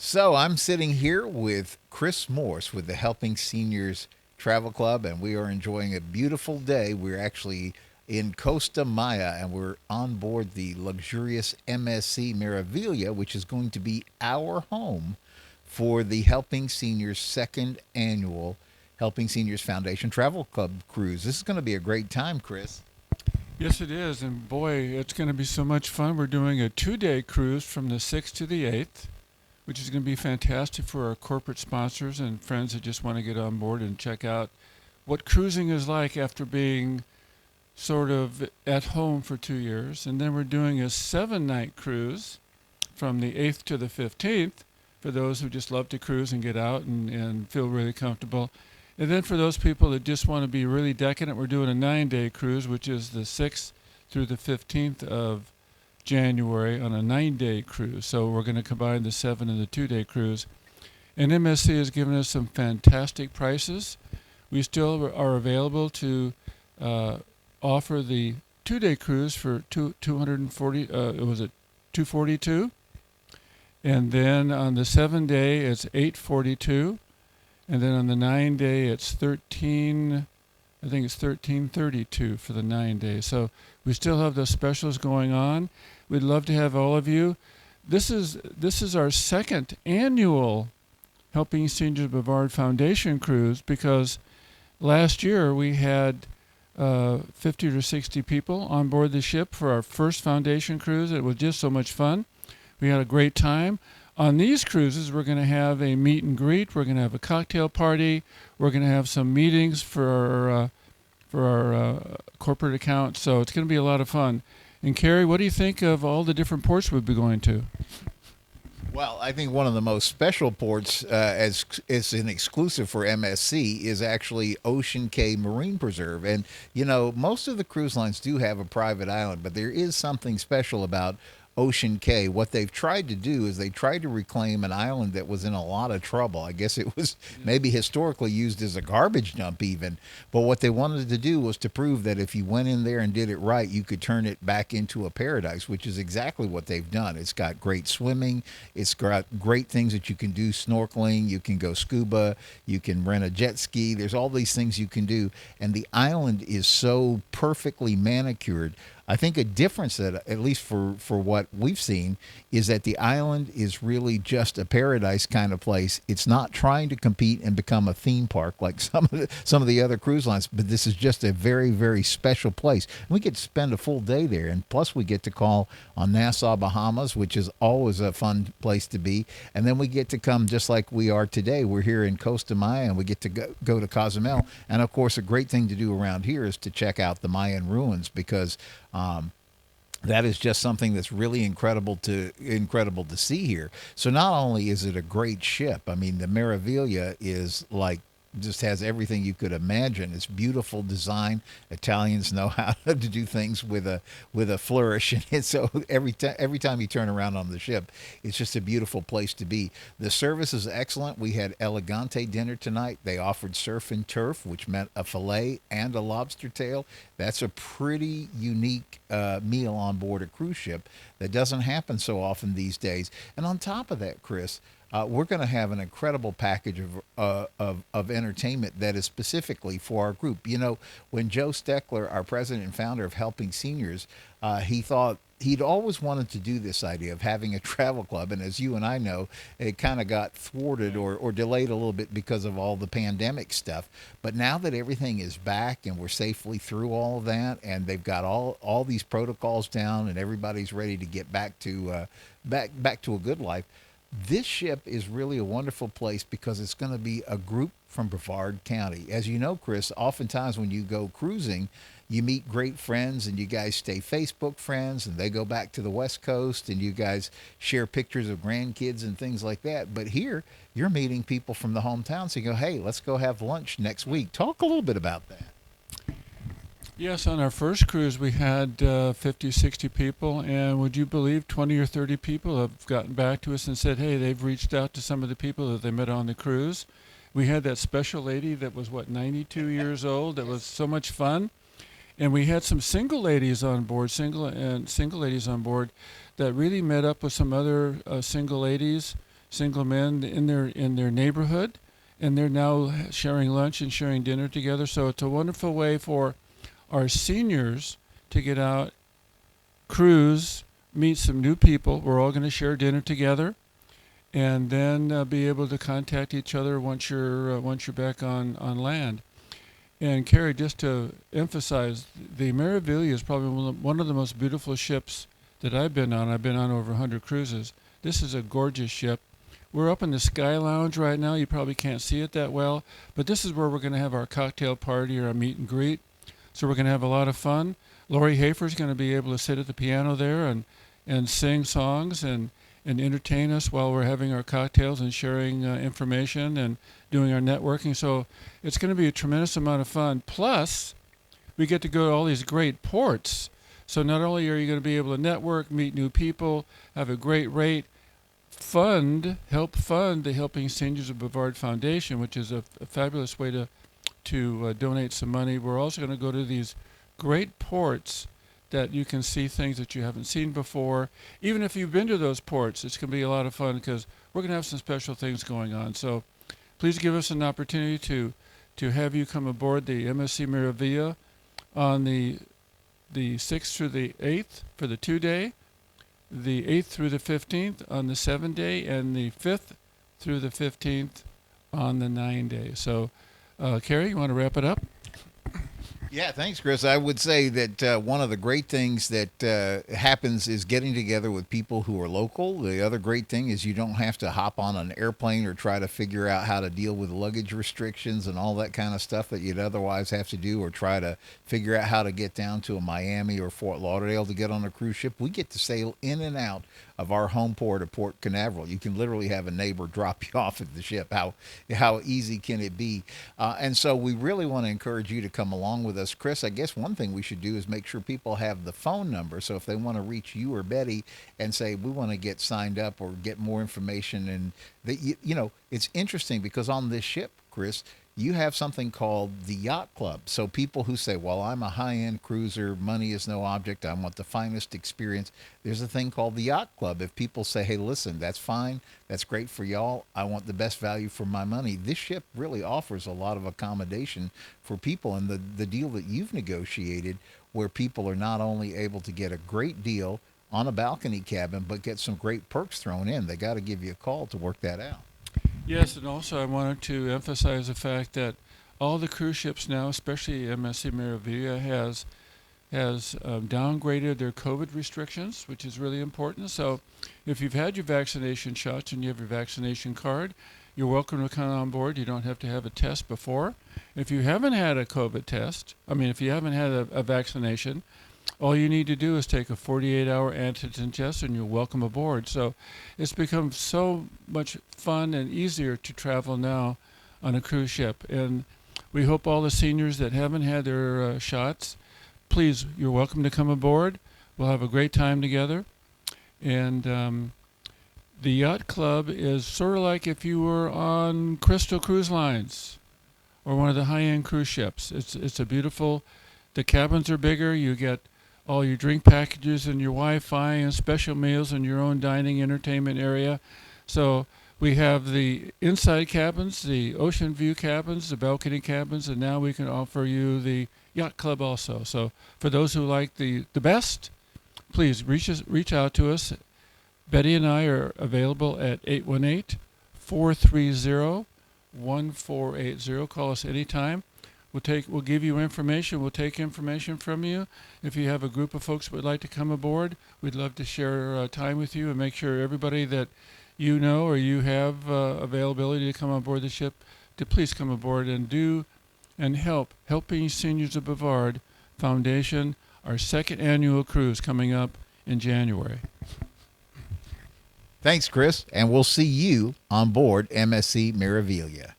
So I'm sitting here with Chris Morse with the Helping Seniors Travel Club, and we are enjoying a beautiful day. We're actually in Costa Maya, and we're on board the luxurious MSC Meraviglia, which is going to be our home for the Helping Seniors second annual Helping Seniors Foundation Travel Club cruise. This is going to be a great time, Chris. Yes, it is. And boy, it's going to be so much fun. We're doing a 2-day cruise from the 6th to the 8th, which is going to be fantastic for our corporate sponsors and friends that just want to get on board and check out what cruising is like after being sort of at home for 2 years. And then we're doing a 7-night cruise from the 8th to the 15th for those who just love to cruise and get out and feel really comfortable. And then for those people that just want to be really decadent, we're doing a 9-day cruise, which is the 6th through the 15th of January on a 9-day cruise. So we're going to combine the 7 and the 2-day cruise. And MSC has given us some fantastic prices. We still are available to offer the 2-day cruise for 240. Was it 242? And then on the 7-day, it's 842. And then on the 9-day, it's 13. I think it's 1332 for the 9 days. So we still have those specials going on. We'd love to have all of you. This is our second annual Helping Seniors of Brevard Foundation cruise because last year we had 50 or 60 people on board the ship for our first foundation cruise. It was just so much fun. We had a great time. On these cruises, we're going to have a meet and greet. We're going to have a cocktail party. We're going to have some meetings for our corporate account. So it's going to be a lot of fun. And Kerry, what do you think of all the different ports we'll be going to? Well, I think one of the most special ports, as is an exclusive for MSC, is actually Ocean Cay Marine Preserve. And most of the cruise lines do have a private island, but there is something special about Ocean Cay. What they've tried to do is they tried to reclaim an island that was in a lot of trouble. I guess it was maybe historically used as a garbage dump even. But what they wanted to do was to prove that if you went in there and did it right, you could turn it back into a paradise, which is exactly what they've done. It's got great swimming. It's got great things that you can do, snorkeling. You can go scuba. You can rent a jet ski. There's all these things you can do. And the island is so perfectly manicured. I think a difference that, at least for what we've seen, is that the island is really just a paradise kind of place. It's not trying to compete and become a theme park like some of the other cruise lines, but this is just a very, very special place. And we get to spend a full day there, and plus we get to call on Nassau, Bahamas, which is always a fun place to be. And then we get to come just like we are today. We're here in Costa Maya, and we get to go to Cozumel. And of course, a great thing to do around here is to check out the Mayan ruins because that is just something that's really incredible to see here. So not only is it a great ship, I mean the Meraviglia is like just has everything you could imagine. It's beautiful design. Italians know how to do things with a flourish, and so every time you turn around on the ship, it's just a beautiful place to be. The service is excellent. We had elegante dinner tonight. They offered surf and turf, which meant a fillet and a lobster tail. That's a pretty unique meal on board a cruise ship that doesn't happen so often these days. And on top of that, Chris, we're going to have an incredible package of entertainment that is specifically for our group. When Joe Steckler, our president and founder of Helping Seniors, he thought he'd always wanted to do this idea of having a travel club. And as you and I know, it kind of got thwarted or delayed a little bit because of all the pandemic stuff. But now that everything is back and we're safely through all of that, and they've got all these protocols down, and everybody's ready to get back to a good life. This ship is really a wonderful place because it's going to be a group from Brevard County. As you know, Chris, oftentimes when you go cruising, you meet great friends and you guys stay Facebook friends, and they go back to the West Coast and you guys share pictures of grandkids and things like that. But here, you're meeting people from the hometown. So you go, hey, let's go have lunch next week. Talk a little bit about that. Yes, on our first cruise we had 50, 60 people, and would you believe 20 or 30 people have gotten back to us and said, hey, they've reached out to some of the people that they met on the cruise. We had that special lady that was, 92 years old. That was so much fun. And we had some single ladies on board, single ladies on board that really met up with some other single ladies single men in their neighborhood, and they're now sharing lunch and sharing dinner together. So it's a wonderful way for our seniors to get out, cruise, meet some new people. We're all going to share dinner together, and then be able to contact each other once you're back on land. And Kerry, just to emphasize, the Meraviglia is probably one of the most beautiful ships that I've been on. I've been on over 100 cruises. This is a gorgeous ship. We're up in the Sky Lounge right now. You probably can't see it that well, but this is where we're going to have our cocktail party or our meet and greet. So we're going to have a lot of fun. Lori Hafer's going to be able to sit at the piano there and sing songs and entertain us while we're having our cocktails and sharing information and doing our networking. So it's going to be a tremendous amount of fun. Plus, we get to go to all these great ports. So not only are you going to be able to network, meet new people, have a great rate, help fund the Helping Seniors of Brevard Foundation, which is a fabulous way to donate some money. We're also going to go to these great ports that you can see things that you haven't seen before. Even if you've been to those ports, it's going to be a lot of fun because we're going to have some special things going on. So please give us an opportunity to have you come aboard the MSC Meraviglia on the 6th through the 8th for the 2-day, the 8th through the 15th on the 7-day, and the 5th through the 15th on the 9-day. So, Kerry, you want to wrap it up? Yeah, thanks, Chris. I would say that one of the great things that happens is getting together with people who are local. The other great thing is you don't have to hop on an airplane or try to figure out how to deal with luggage restrictions and all that kind of stuff that you'd otherwise have to do, or try to figure out how to get down to a Miami or Fort Lauderdale to get on a cruise ship. We get to sail in and out of our home port of Port Canaveral. You can literally have a neighbor drop you off at the ship. How easy can it be? And so we really want to encourage you to come along with us. Chris, I guess one thing we should do is make sure people have the phone number. So if they want to reach you or Betty and say, we want to get signed up or get more information, and that it's interesting because on this ship, Chris, you have something called the Yacht Club. So people who say, well, I'm a high-end cruiser, money is no object, I want the finest experience, there's a thing called the Yacht Club. If people say, hey, listen, that's fine, that's great for y'all, I want the best value for my money, this ship really offers a lot of accommodation for people. And the deal that you've negotiated, where people are not only able to get a great deal on a balcony cabin, but get some great perks thrown in, they got to give you a call to work that out. Yes, and also I wanted to emphasize the fact that all the cruise ships now, especially MSC Meraviglia, has downgraded their COVID restrictions, which is really important. So if you've had your vaccination shots and you have your vaccination card, you're welcome to come on board. You don't have to have a test before. If you haven't had a COVID test, if you haven't had a vaccination, all you need to do is take a 48-hour antigen test and you're welcome aboard. So it's become so much fun and easier to travel now on a cruise ship. And we hope all the seniors that haven't had their shots, please, you're welcome to come aboard. We'll have a great time together. And the Yacht Club is sort of like if you were on Crystal Cruise Lines or one of the high-end cruise ships. It's a beautiful, the cabins are bigger, you get all your drink packages and your Wi-Fi and special meals and your own dining entertainment area. So we have the inside cabins, the ocean view cabins, the balcony cabins, and now we can offer you the Yacht Club also. So for those who like the best, please reach out to us. Betty and I are available at 818-430-1480. Call us anytime. We'll give you information. We'll take information from you. If you have a group of folks that would like to come aboard, we'd love to share time with you and make sure everybody that you know or you have availability to come on board the ship to please come aboard and help Helping Seniors of Brevard Foundation, our second annual cruise coming up in January. Thanks, Chris, and we'll see you on board MSC Meraviglia.